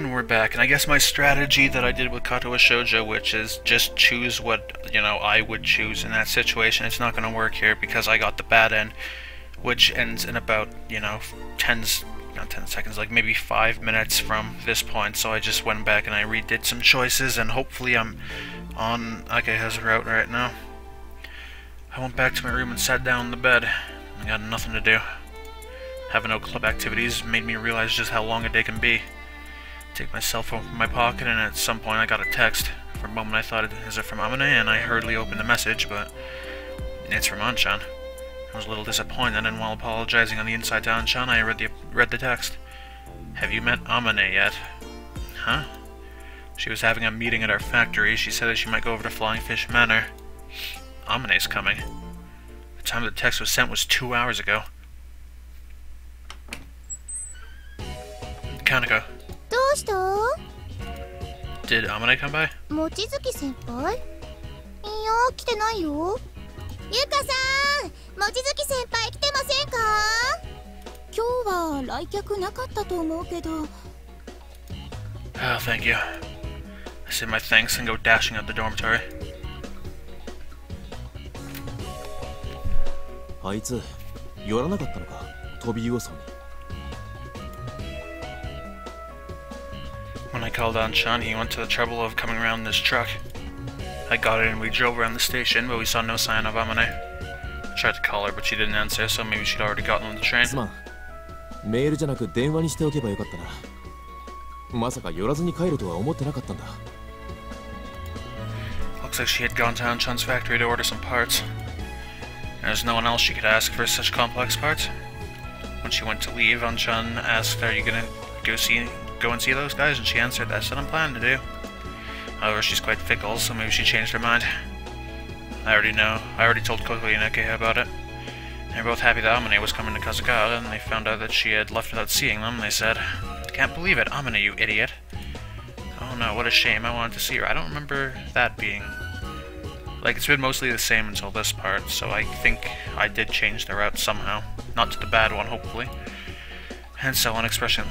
And we're back, and I guess my strategy that I did with Katawa Shoujo, which is just choose what, I would choose in that situation, it's not going to work here because I got the bad end, which ends in about, 10 seconds, like maybe 5 minutes from this point, so I just went back and I redid some choices, and hopefully I'm on Akeha's route right now. I went back to my room and sat down in the bed. I got nothing to do. Having no club activities made me realize just how long a day can be. Take my cell phone from my pocket, and at some point I got a text. For a moment I thought, is it from Amane? And I hurriedly opened the message, but it's from Anchan. I was a little disappointed, and while apologizing on the inside to Anchan, I read the text. Have you met Amane yet? Huh? She was having a meeting at our factory. She said that she might go over to Flying Fish Manor. Amane's coming. The time the text was sent was 2 hours ago. Kaneko. Did Amane come by? 望月先輩？いや、来てないよ。ゆかさん、望月先輩来てませんか？今日は来客なかったと思うけど。Oh, thank you. I say my thanks and go dashing out the dormitory. あいつ、寄らなかったのか、飛び噂に。When I called on Chan, he went to the trouble of coming around in his truck. I got in and we drove around the station, but we saw no sign of Amane. I tried to call her, but she didn't answer, so maybe she'd already gotten on the train. すまん。メールじゃなく電話にしておけばよかったな。まさか寄らずに帰るとは思ってなかったんだ。Looks like she had gone to Anchan's factory to order some parts. There's no one else she could ask for such complex parts. When she went to leave, Anchan asked, "Are you gonna go and see those guys?" And she answered, "That's what I'm planning to do." However, she's quite fickle, so maybe she changed her mind. I already told Kokori and Akeha about it. They were both happy that Amane was coming to Kazakawa, and they found out that she had left without seeing them. They said, "I can't believe it, Amane, you idiot." Oh no, what a shame, I wanted to see her. I don't remember that being... Like, it's been mostly the same until this part, so I think I did change the route somehow. Not to the bad one, hopefully. And so on, expressing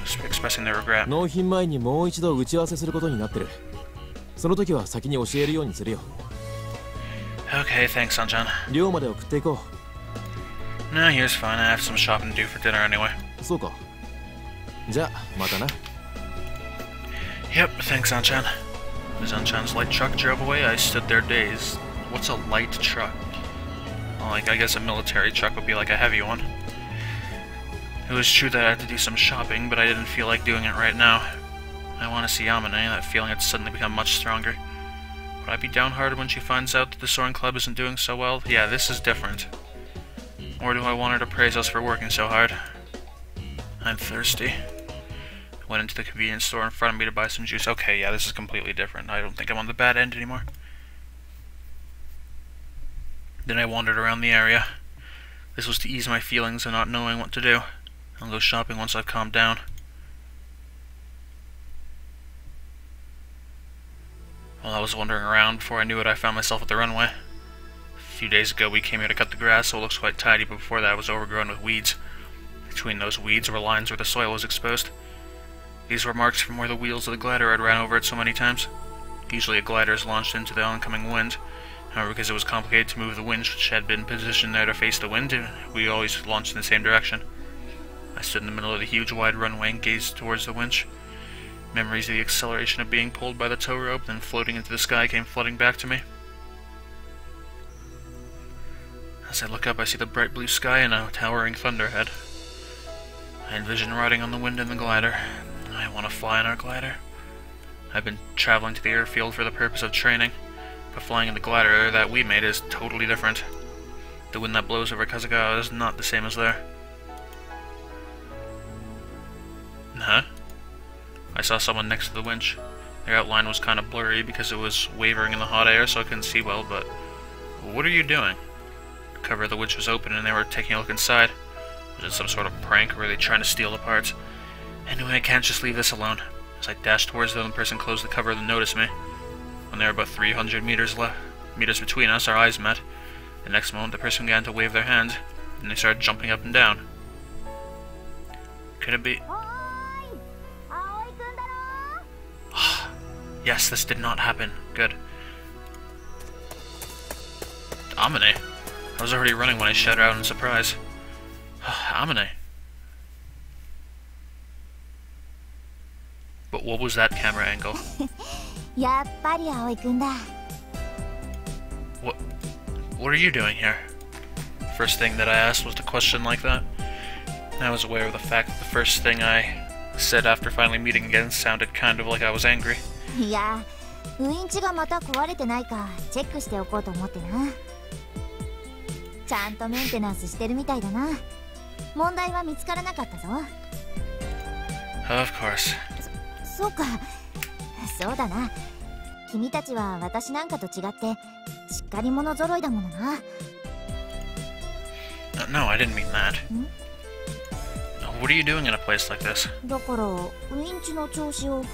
their regret. 納品前にもう一度打ち合わせすることになってる。その時は先に教えるようにするよ。Okay, thanks, Sanchan. 寮まで送っていこう。No, here's fine. I have some shopping to do for dinner anyway. そうか。じゃあ、またな。Yep, thanks, Sanchan. As Anchan's light truck drove away, I stood there dazed. What's a light truck? Well, I guess a military truck would be like a heavy one. It was true that I had to do some shopping, but I didn't feel like doing it right now. I want to see Amane. That feeling had suddenly become much stronger. Would I be downhearted when she finds out that the Soaring Club isn't doing so well? Yeah, this is different. Or do I want her to praise us for working so hard? I'm thirsty. I went into the convenience store in front of me to buy some juice. Okay, yeah, this is completely different. I don't think I'm on the bad end anymore. Then I wandered around the area. This was to ease my feelings of not knowing what to do. I'll go shopping once I've calmed down. While I was wandering around, before I knew it, I found myself at the runway. A few days ago we came here to cut the grass, so it looks quite tidy, but before that it was overgrown with weeds. Between those weeds were lines where the soil was exposed. These were marks from where the wheels of the glider had ran over it so many times. Usually a glider is launched into the oncoming wind. However, because it was complicated to move the winch which had been positioned there to face the wind, we always launched in the same direction. I stood in the middle of the huge wide runway and gazed towards the winch. Memories of the acceleration of being pulled by the tow rope, then floating into the sky, came flooding back to me. As I look up, I see the bright blue sky and a towering thunderhead. I envision riding on the wind in the glider. I want to fly in our glider. I've been traveling to the airfield for the purpose of training, but flying in the glider that we made is totally different. The wind that blows over Kazakawa is not the same as there. Huh? I saw someone next to the winch. Their outline was kind of blurry because it was wavering in the hot air, so I couldn't see well, but... What are you doing? The cover of the winch was open and they were taking a look inside. Was it some sort of prank, or were they trying to steal the parts? Anyway, I can't just leave this alone. As I dashed towards them, the person closed the cover and noticed me. When there were about 300 meters between us, our eyes met. The next moment, the person began to wave their hands, and they started jumping up and down. Could it be... Yes, this did not happen. Good. Amane? I was already running when I shouted out in surprise. Amane. But what was that camera angle? やっぱり葵くんだ。 What are you doing here? First thing that I asked was a question like that. I was aware of the fact that the first thing I said after finally meeting again sounded kind of like I was angry. いや、ウインチがまた壊れてないかチェックしておこうと思ってな。ちゃんとメンテナンスしてるみたいだな。問題は見つからなかったぞ。Of course. そうか、そうだな。君たちは私なんかと違ってしっかり者揃いだものな。No, I didn't mean that. What are you doing in a place like this? だからウインチの調子を。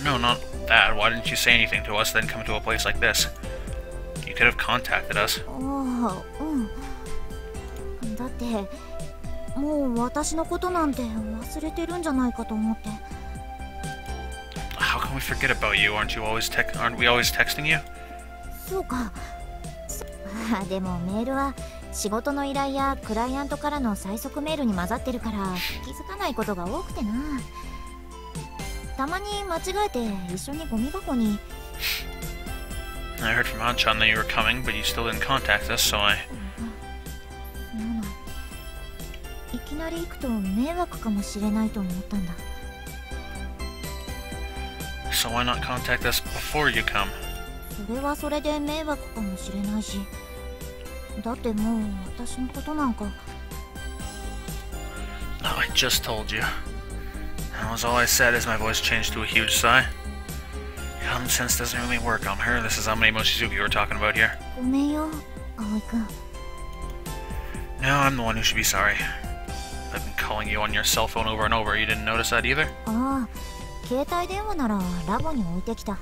No, not that. Why didn't you say anything to us, then come to a place like this? You could have contacted us. ああ、うん。だってもう私のことなんて忘れてるんじゃないかと思って。How can we forget about you? Aren't we always texting you? そうか。でもメールは仕事の依頼やクライアントからの催促メールに混ざってるから気づかないことが多くてな。たまに間違えて一緒にゴミ箱に。I heard from Hanchan that you were coming, but you still didn't contact us, so I... いきなり行くと迷惑かもしれないと思ったんだ。So why not contact us before you come? それはそれで迷惑かもしれないし。だってもう私のことなんか。Oh, I just told you. That was all I said as my voice changed to a huge sigh. Common sense doesn't really work on her. This is Amane Mochizuki we're talking about here. ごめんよ、葵くん。No, I'm the one who should be sorry. I've been calling you on your cell phone over and over. You didn't notice that either? ああ、携帯電話ならラボに置いてきた。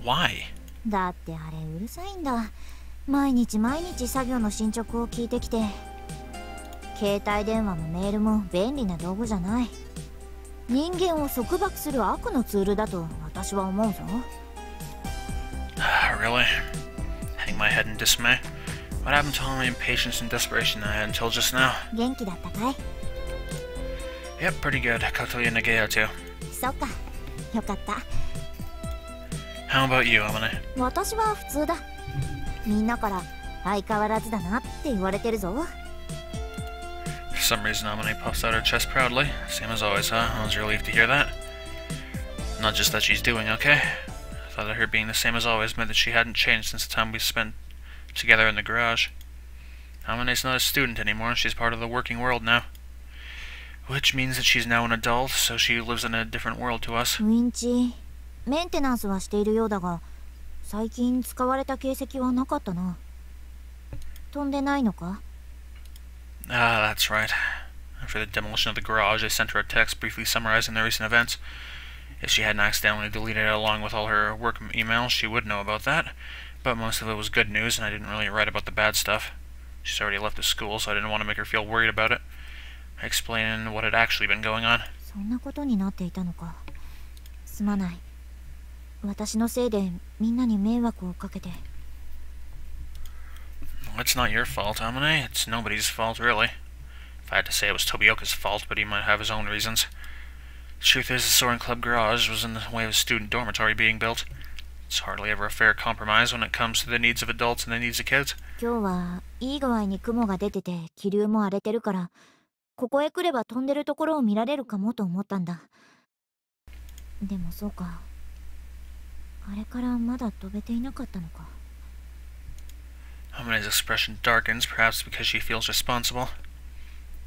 Why? だってあれうるさいんだ。毎日作業の進捗を聞いてきて。携帯電話もメールも便利な道具じゃない。人間を束縛する悪のツールだと私は思うぞ。Really? Hang my head in dismay. What happened to all my impatience and desperation I had until just now? 元気だったかい？ Yep, pretty good. Kotoya Nageo too. そっか、よかった。How about you, Amane? 私は普通だ。みんなから相変わらずだなって言われてるぞ。For some reason, Amane puffs out her chest proudly. Same as always, huh? I was relieved to hear that. Not just that she's doing okay. I thought that her being the same as always meant that she hadn't changed since the time we spent together in the garage. Amane's not a student anymore. She's part of the working world now. Which means that she's now an adult, so she lives in a different world to us. ウィンチ、メンテナンスはしているようだが、最近使われた形跡はなかったな。飛んでないのか？ Ah, that's right. After the demolition of the garage, I sent her a text briefly summarizing the recent events. If she hadn't accidentally deleted it along with all her work emails, she would know about that. But most of it was good news, and I didn't really write about the bad stuff. She's already left the school, so I didn't want to make her feel worried about it. I explained what had actually been going on. そんなことになっていたのか。すまない。私のせいでみんなに迷惑をかけて。It's not your fault, Amane. It's nobody's fault, really. If I had to say it was Tobioka's fault, but he might have his own reasons. The truth is, the Soaring Club garage was in the way of a student dormitory being built. It's hardly ever a fair compromise when it comes to the needs of adults and the needs of kids. 今日はいい具合に雲が出てて気流も荒れてるから、ここへ来れば飛んでるところを見られるかもと思ったんだ。でもそうか。あれからまだ飛べていなかったのか。Amane's expression darkens, perhaps because she feels responsible.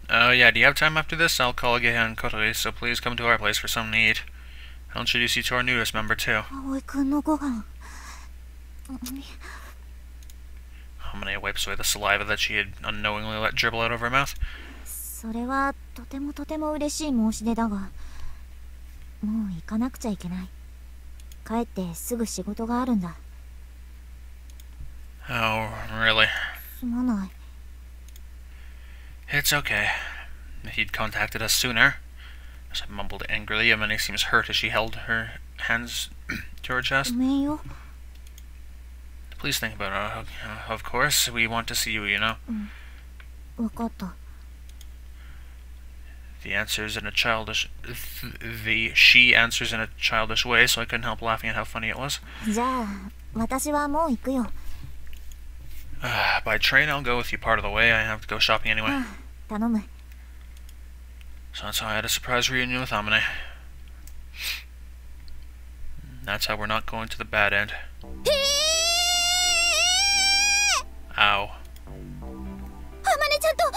Oh yeah, do you have time after this? I'll call Geha and Kotori, so please come to our place for something to eat. I'll introduce you to our newest member, too. 葵くんのご飯。Amane wipes away the saliva that she had unknowingly let dribble out of her mouth. それはとても嬉しい申し出だが、もう行かなくちゃいけない。帰ってすぐ仕事があるんだ。Oh, really? すまない。It's okay. If you'd contacted us sooner, As I mumbled angrily, Amane seems hurt as she held her hands to her chest. ごめんよ。 Please think about it. Of course, we want to see you, you know. わかった。 The answers in a childish... She answers in a childish way, so I couldn't help laughing at how funny it was. じゃあ、私はもう行くよ。 By train, I'll go with you part of the way. I have to go shopping anyway. 頼む。 So that's how I had a surprise reunion with Amane. That's how we're not going to the bad end. Ow. あまねちゃんと会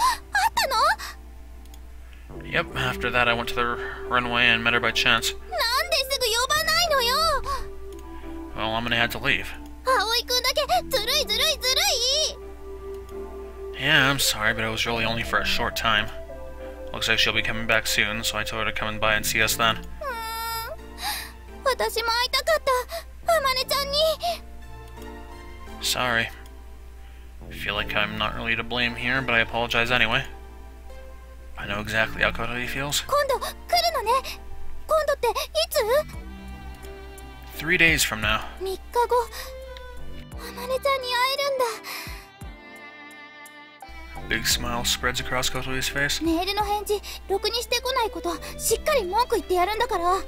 ったの？ Yep, after that I went to the runway and met her by chance. なんですぐ呼ばないのよ。 Well, Amane had to leave. 葵くんだけずるいずるいずるい。 Yeah, I'm sorry, but it was really only for a short time. Looks like she'll be coming back soon, so I told her to come by and see us then. 私も会いたかった。あまねちゃんに。 Sorry. I feel like I'm not really to blame here, but I apologize anyway. I know exactly how Kotori feels. 今度来るのね。今度っていつ？ 3 days from now. 3日後。あまねちゃんに会えるんだ。 Big smile spreads across Kotori's face. メールの返事ろくにしてこないことしっかり文句言ってやるんだから。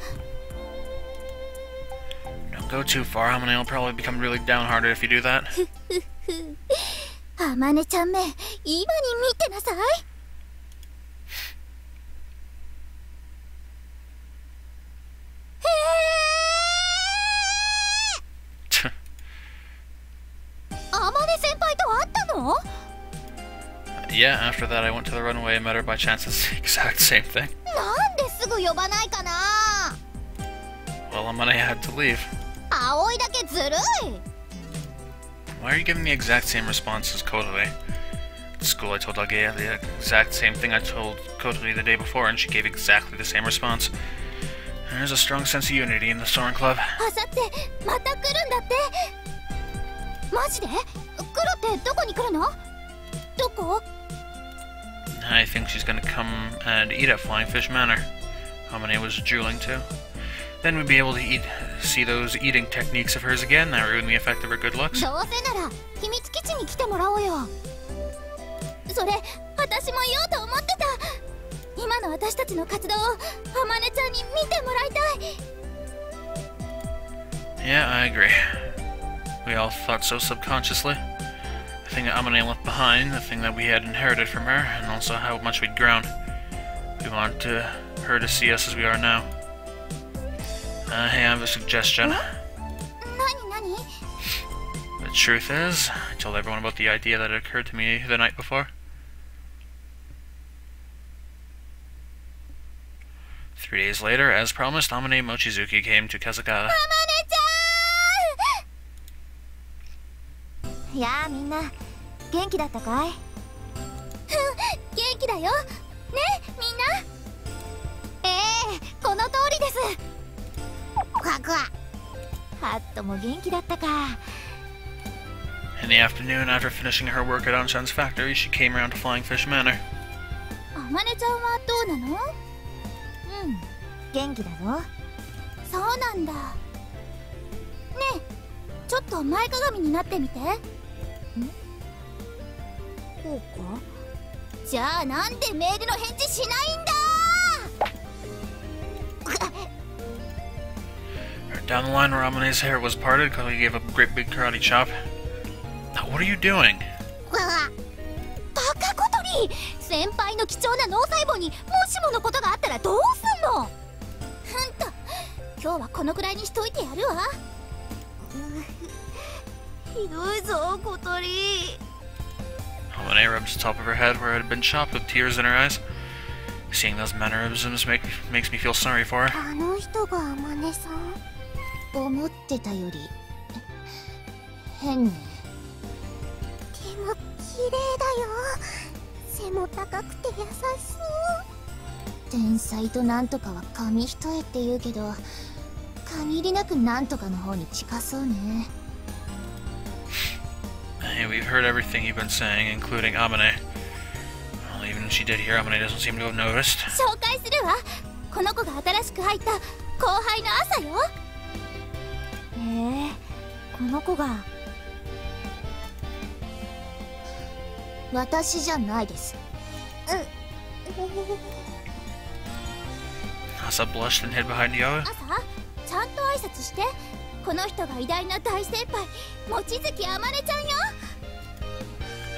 Don't go too far. Amane will probably become really downhearted if you do that. あまねちゃんめ、今に見てなさい。あまね先輩と会ったの？ Yeah, after that I went to the runway and met her by chance. It's the exact same thing. なんですぐ呼ばないかな。 Well, Amane had to leave. 葵だけずるい。 Why are you giving the exact same response as Kotori? At school I told Agea the exact same thing I told Kotori the day before, and she gave exactly the same response. There's a strong sense of unity in the Soaring Club. あさってまた来るんだって。マジで？来るってどこに来るの？どこ？ I think she's gonna come and eat at Flying Fish Manor. Amane was drooling too. Then we'd be able to see those eating techniques of hers again. That ruined the effect of her good looks. どうせなら秘密基地に来てもらおうよ。それ私も言おうと思ってた。今の私たちの活動をあまねちゃんに見てもらいたい。 Yeah, I agree. We all thought so subconsciously. The thing that Amane left behind, the thing that we had inherited from her, and also how much we'd grown. We want her to see us as we are now. Hey, I have a suggestion. 何？ The truth is, I told everyone about the idea that occurred to me the night before. 3 days later, as promised, Amane Mochizuki came to Kazakara. あまねちゃん。やあみんな元気だったかい？元気だよ。ねみんな。この通りです。クワクワ。ハットも元気だったか。 In the afternoon, after finishing her work at Anshan's factory, she came around to Flying Fish Manor. あまねちゃんはどうなの？元気だぞ。そうなんだ。ねえ、ちょっと前かがみになってみて。こうか？じゃあなんでメールの返事しないんだDown the line where Amane's hair was parted, Kotori gave a great big karate chop. Now, what are you doing? バカ小鳥！先輩の貴重な脳細胞にもしものことがあったらどうすんの？今日はこのくらいにしといてやるわ。ひどいぞ小鳥。 Amane rubbed the top of her head where it had been chopped with tears in her eyes. Seeing those mannerisms makes me feel sorry for her. あの人があまねさん？思ってたより変ね。でも綺麗だよ。背も高くて優しそう。天才となんとかは紙一重って言うけど、限りなくなんとかの方に近そうね。 Hey, we've heard everything you've been saying, including Amane. Well, even if she did hear, Amane doesn't seem to have noticed. 紹介するわ。この子が新しく入った後輩の朝よ。へえ、この子が。私じゃないです。Asa blushed and hid behind Yoa. 朝、ちゃんと挨拶して。この人が偉大な大先輩、望月あまねちゃんよ。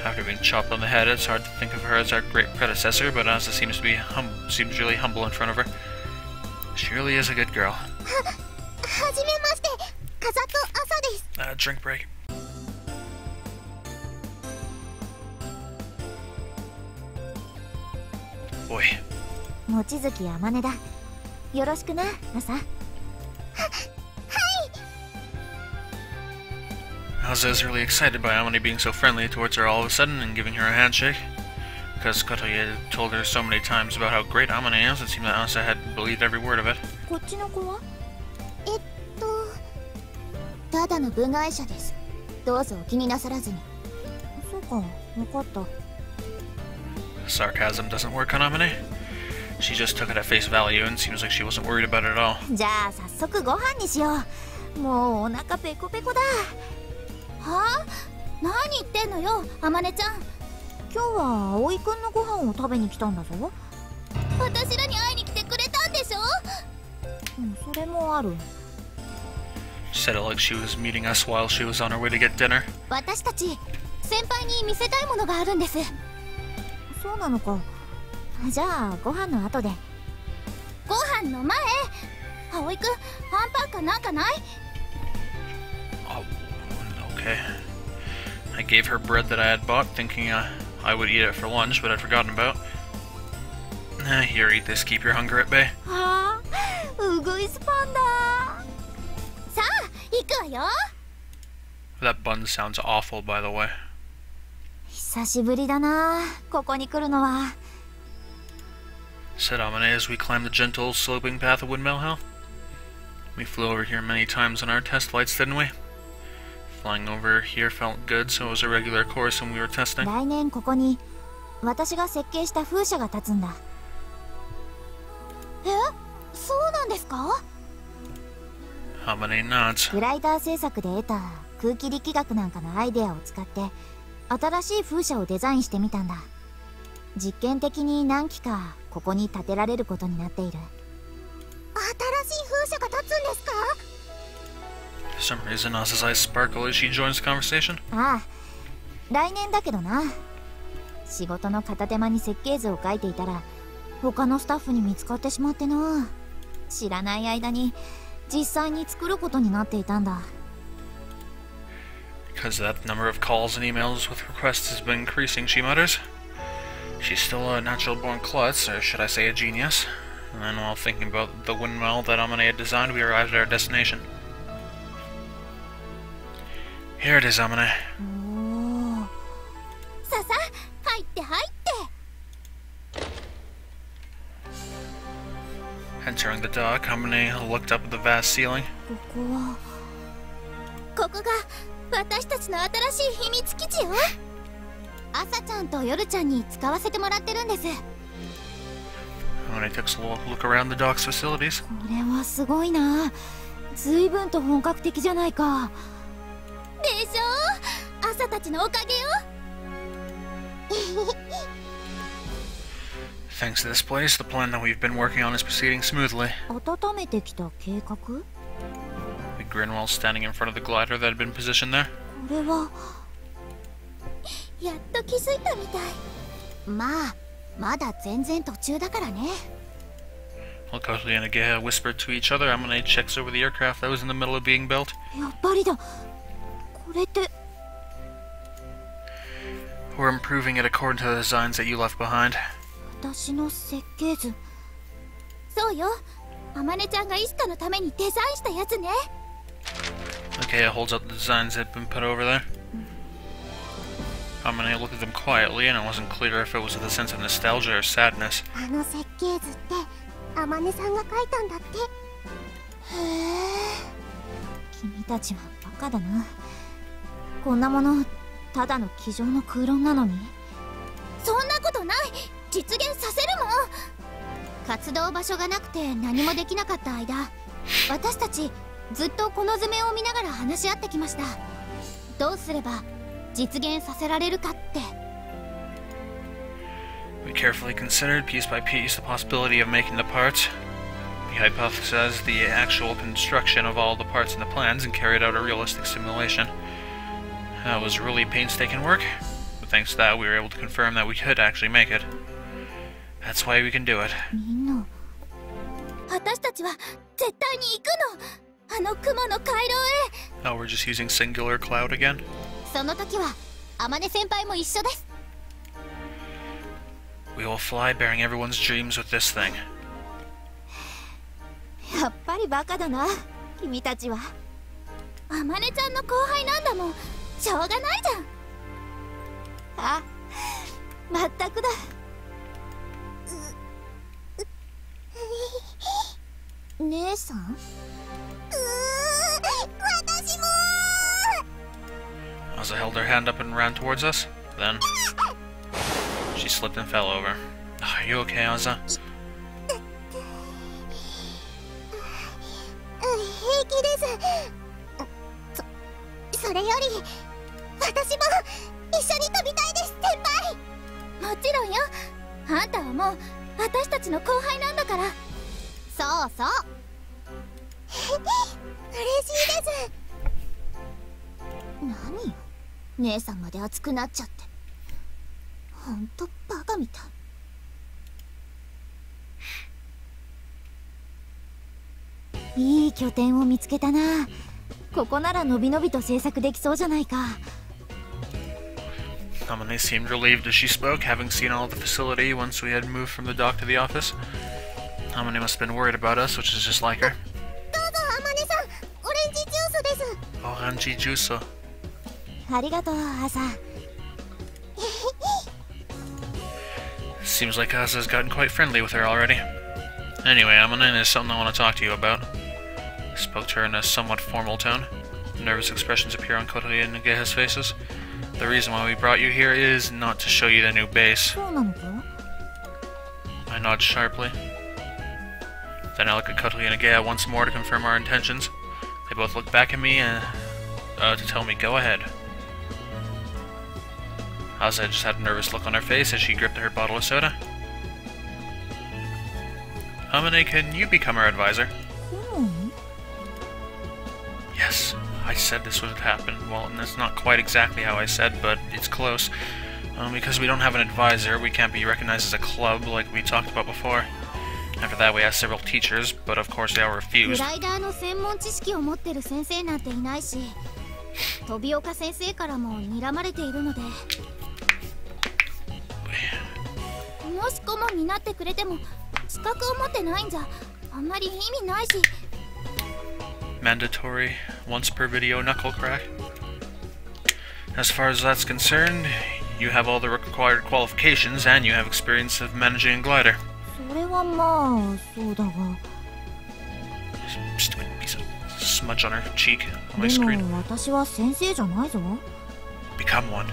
After being chopped on the head, it's hard to think of her as our great predecessor, but Asa seems really humble in front of her. She really is a good girl. はじめまして、風と朝です。Drink break. Boy. 望月あまねだ。よろしくな、朝。Asa is really excited by Amane being so friendly towards her all of a sudden and giving her a handshake. Because Kotoye had told her so many times about how great Amane is, it seemed that Asa had believed every word of it. こっちの子は？ただの部外者です。どうぞお気になさらずに。そうか、わかった。Sarcasm doesn't work on Amane. She just took it at face value and seems like she wasn't worried about it at all. じゃあ早速ご飯にしよう。もうお腹ペコペコだ。はあ？何言ってんのよ、あまねちゃん。今日は葵くんのご飯を食べに来たんだぞ。私らに会いに来てくれたんでしょ。それもある。She said it like she was meeting us while she was on her way to get dinner. 私たち先輩に見せたいものがあるんです。そうなのか。じゃあご飯の後で。ご飯の前、葵くん、ハンパンかなんかない？ Oh, okay. I gave her bread that I had bought, thinking I would eat it for lunch, but I'd forgotten about. Here, eat this. Keep your hunger at bay. はあ、うぐいすパンだ。さあ、行くわよ。That bun sounds awful, by the way. 久しぶりだな、ここに来るのは。Said Amane as we climbed the gentle, sloping path of Windmill Hill. We flew over here many times on our test flights, didn't we? Flying over here felt good, so it was a regular course when we were testing. 来年ここに私が設計した風車が立つんだ。え、そうなんですか？Amane nods. グライダー製作で得た空気力学なんかのアイデアを使って新しい風車をデザインしてみたんだ。実験的に何機かここに建てられることになっている。新しい風車が立つんですかFor some reason, Asa's eyes sparkle as she joins the conversation. ああ、来年だけどな。仕事の片手間に設計図を書いていたら他のスタッフに見つかってしまってな。知らない間に実際に作ることになっていたんだ。Because that number of calls and emails with requests has been increasing, she mutters. She's still a natural-born klutz, or should I say a genius. And then while thinking about the windmill that Amane had designed, we arrived at our destination. Here it is, Amane. おお。ささ、入って入って。Entering the dock, Amane looked up at the vast ceiling. ここが私たちの新しい秘密基地よ。朝ちゃんと夜ちゃんに使わせてもらってるんです。Amane took a look around the dock's facilities. これはすごいな。随分と本格的じゃないか。でしょ？朝たちのおかげよ。Thanks to this place, the plan that we've been working on is proceeding smoothly. 温めてきた計画？ We grinned while standing in front of the glider that had been positioned there. これはやっと気づいたみたい。まあ、まだ全然途中だからね。While Kotoye and Ageha whispered to each other, Amane checks over the aircraft that was in the middle of being built. やっぱりだ。これって。We're improving it according to the designs that you left behind. 私の設計図。そうよ。あまねちゃんがイスカのためにデザインしたやつね。Ageha holds up the designs that had been put over there. Amane looked at them quietly, and it wasn't clear if it was with a sense of nostalgia or sadness. あの設計図ってあまねさんが描いたんだって。へえ。君たちはバカだな。こんなものただの机上の空論なのに。そんなことない。実現させるもん。活動場所がなくて何もできなかった間、私たちずっとこの図面を見ながら話し合ってきました。どうすれば実現させられるかって。 We carefully considered piece by piece the possibility of making the parts. We hypothesized the actual construction of all the parts in the plans and carried out a realistic simulation. That was really painstaking work, but thanks to that we were able to confirm that we could actually make it. That's why we can do it. みんな、私たちは絶対に行くの。あの雲の回廊へ。 Oh, we're just using singular cloud again? その時は天音先輩も一緒です。 We will fly bearing everyone's dreams with this thing. やっぱりバカだな、君たちは。天音ちゃんの後輩なんだもん。しょうがないじゃん。あ、まったくだ。姉さん？私も。 Asa held her hand up and ran towards us. Then she slipped and fell over. Are you okay, Asa? 平気です。それより私も一緒に飛びたいです、先輩。もちろんよ。あんたはもう私たちの後輩なんだから。そうそう。嬉しいです。何よ、姉さんまで熱くなっちゃって。ほんとバカみたい。いい拠点を見つけたな。ここならのびのびと制作できそうじゃないか。 Amane seemed relieved as she spoke, having seen all the facility once we had moved from the dock to the office. Amane must have been worried about us, which is just like her. どうぞ、天音さん。オレンジジュースです。 Orange juice. ありがとう、朝。 Seems like Asa's gotten quite friendly with her already. Anyway, Amane, there's something I want to talk to you about. I spoke to her in a somewhat formal tone. Nervous expressions appear on Kotori and Nageha's faces. The reason why we brought you here is not to show you the new base. そうなのか？ I nod sharply. Then I look at Kotori and Nagea once more to confirm our intentions. They both look back at me and to tell me go ahead. Asa just had a nervous look on her face as she gripped her bottle of soda. Amane, can you become our advisor? Yes, I said this would happen. Well, and that's not quite exactly how I said, but it's close. Because we don't have an advisor, we can't be recognized as a club like we talked about before. After that, we asked several teachers, but of course they all グ refused. ライダーの専門知識を持ってる先生なんていないし、飛岡先生からも睨まれているので、もし顧問になってくれても資格を持ってないんじゃあんまり意味ないし。 Mandatory, once per video knuckle crack. As far as that's concerned, you have all the required qualifications and you have experience of managing a glider. それはまあそうだが。 Stupid piece of smudge on her cheek on my で screen. も私は先生じゃないぞ。 Become one.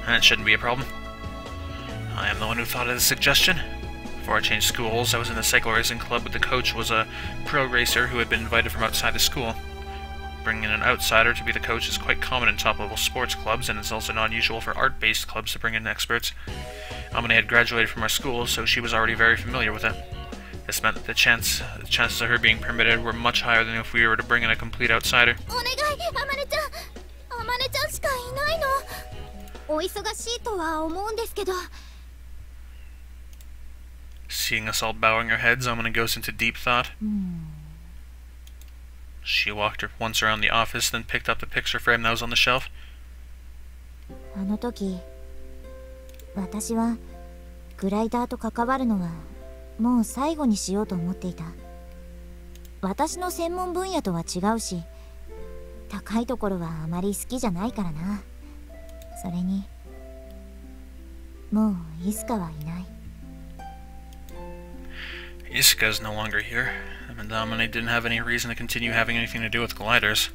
That shouldn't be a problem. I am the one who thought of the suggestion. Before I changed schools, I was in the cycle racing club, but the coach was a pro racer who had been invited from outside the school. Bringing in an outsider to be the coach is quite common in top-level sports clubs, and it's also not unusual for art-based clubs to bring in experts. Amane had graduated from our school, so she was already very familiar with it. This meant that the chances of her being permitted were much higher than if we were to bring in a complete outsider. お願い、あまねちゃん。あまねちゃんしかいないの。お忙しいとは思うんですけど。 Seeing us all bowing our heads, Amane goes into deep thought. She walked once around the office, then picked up the picture frame that was on the shelf. あの時、私はグライダーと関わるのはもう最後にしようと思っていた。私の専門分野とは違うし、高いところはあまり好きじゃないからな。それに、もうイスカはいない。 Isuka's no longer here, and Amane didn't have any reason to continue having anything to do with gliders.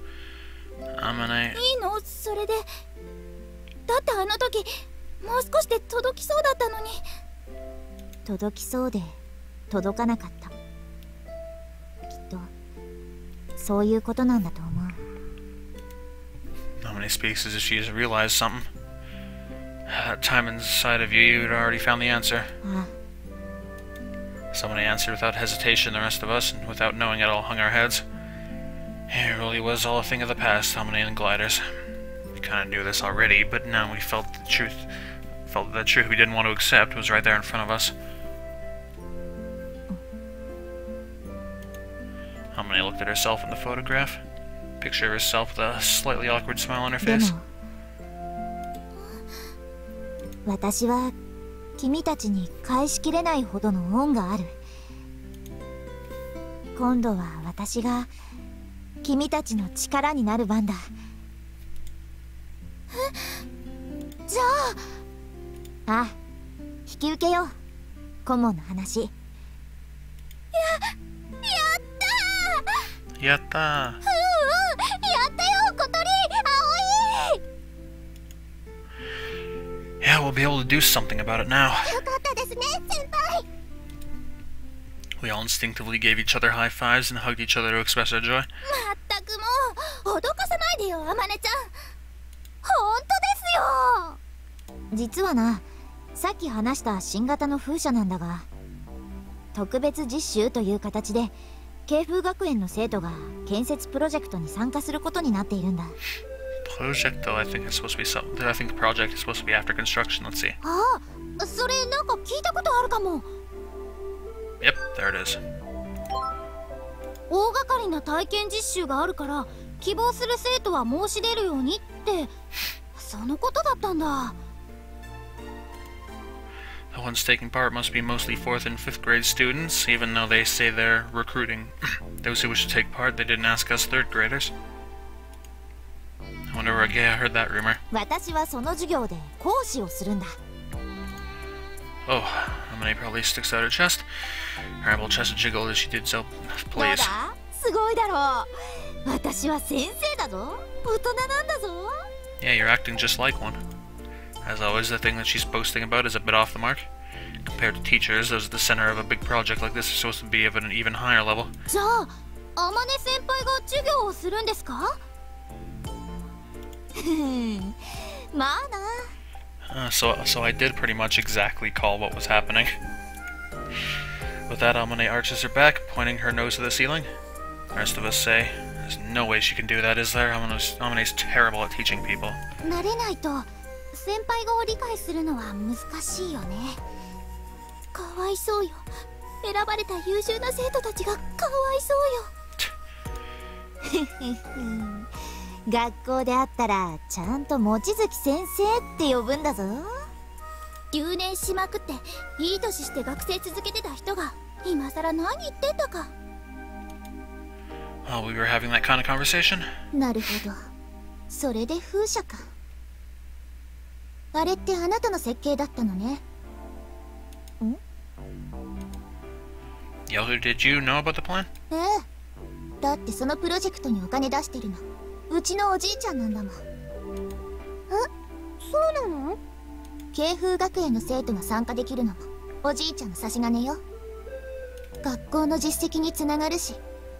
Amane... いいの？それで。だってあの時、もう少しで届きそうだったのに。届きそうで、届かなかった。きっとそういうことなんだと思う。Nobody speaks as if she has realized something. At that time inside of you, you had already found the answer. Somebody answered without hesitation, the rest of us, and without knowing it, all hung our heads. It really was all a thing of the past, Hominy and gliders. We kind of knew this already, but now we felt the truth. Felt that the truth we didn't want to accept was right there in front of us. Hominy looked at herself in the photograph. Picture of herself with a slightly awkward smile on her face. 私は君たちに返しきれないほどの恩がある。今度は私が君たちの力になる番だ。じゃあ、引き受けよう。顧問の話。やったー。やったー。やったよ、小鳥、青い。Yeah, we'll be able to do something about it now. よかったですね、先輩。We all instinctively gave each other high fives and hugged each other to express our joy. まったくもう、脅かさないでよ、あまねちゃん。本当ですよ。実はな、さっき話した新型の風車なんだが、特別実習という形で慶風学園の生徒が建設プロジェクトに参加することになっているんだ。Project, though, I think it's supposed to be so. I think the project is supposed to be after construction. Let's see. ああ、それなんか聞いたことあるかも。Yep, there it is. 大掛かりな体験実習があるから希望する生徒は申し出るようにって、そのことだったんだ。The ones taking part must be mostly 4th and 5th grade students, even though they say they're recruiting those who wish to take part. They didn't ask us 3rd graders. I wonder where I heard that rumor. 私はその授業で講師をするんだ。Oh, Hominy probably sticks out her chest. Her ample chest jiggled as she did so. Please. すごいだろう。私は先生だぞ。大人なんだぞ。Yeah, you're acting just like one. As always, the thing that she's boasting about is a bit off the mark. Compared to teachers, those at the center of a big project like this are supposed to be of an even higher level. じゃあ、あまね先輩が授業をするんですか？まあな。So I did pretty much exactly call what was happening. With that, Amane arches her back, pointing her nose to the ceiling. The rest of us say, there's no way she can do that, is there? Amane's terrible at teaching people. 慣れないと先輩語を理解するのは難しいよね。かわいそうよ。選ばれた優秀な生徒たちがかわいそうよ。学校で会ったらちゃんと望月先生って呼ぶんだぞ。留年しまくっていい年して学生続けてた人が今さら何言ってんだか。Oh, we were having that kind of conversation? なるほど。それで風車か。あれってあなたの設計だったのね。ん？ Yohu, did you know about the plan? ええ。だってそのプロジェクトにお金出してるのうちのおじいちゃんなんだもん。そうなの？慶風学園の生徒が参加できるのもおじいちゃんの差し金よ。学校の実績につながるし、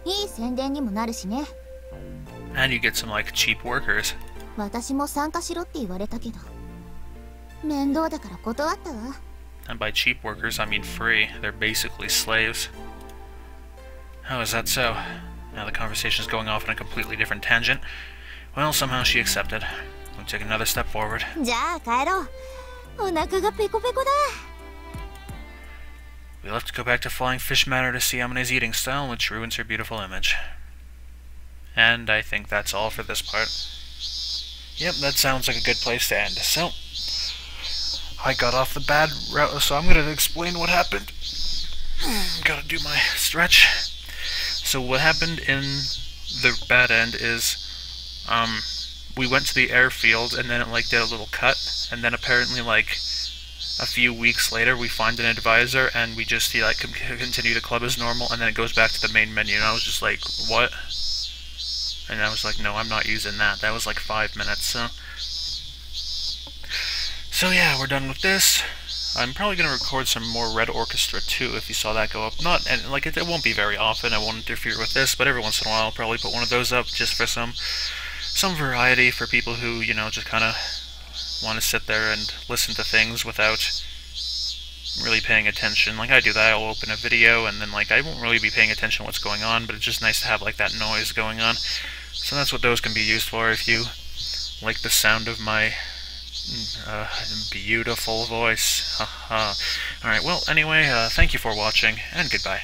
いい宣伝にもなるしね。And you get some like cheap workers. 私も参加しろって言われたけど、面倒だから断ったわ。And by cheap workers, I mean free. They're basically slaves. How is that so? Now the conversation is going off on a completely different tangent. Well, somehow she accepted. We took another step forward. じゃあ帰ろう。お腹がペコペコだ。We left to go back to Flying Fish Manor to see Amane's eating style, which ruins her beautiful image. And I think that's all for this part. Yep, that sounds like a good place to end. So, I got off the bad route, so I'm gonna explain what happened. Gotta do my stretch. So what happened in the bad end is, we went to the airfield, and then it, like, did a little cut, and then apparently, like, a few weeks later, we find an advisor, and we just see, like, continue the club as normal, and then it goes back to the main menu, and I was just like, what? And I was like, no, I'm not using that. That was like 5 minutes, so... So yeah, we're done with this. I'm probably going to record some more Red Orchestra too, if you saw that go up. Not, and like, it won't be very often, I won't interfere with this, but every once in a while I'll probably put one of those up just for some variety for people who, you know, just kind of want to sit there and listen to things without really paying attention. Like I do that, I'll open a video and then like I won't really be paying attention to what's going on, but it's just nice to have like that noise going on. So that's what those can be used for if you like the sound of my beautiful voice. Haha. Alright, well, anyway, thank you for watching, and goodbye.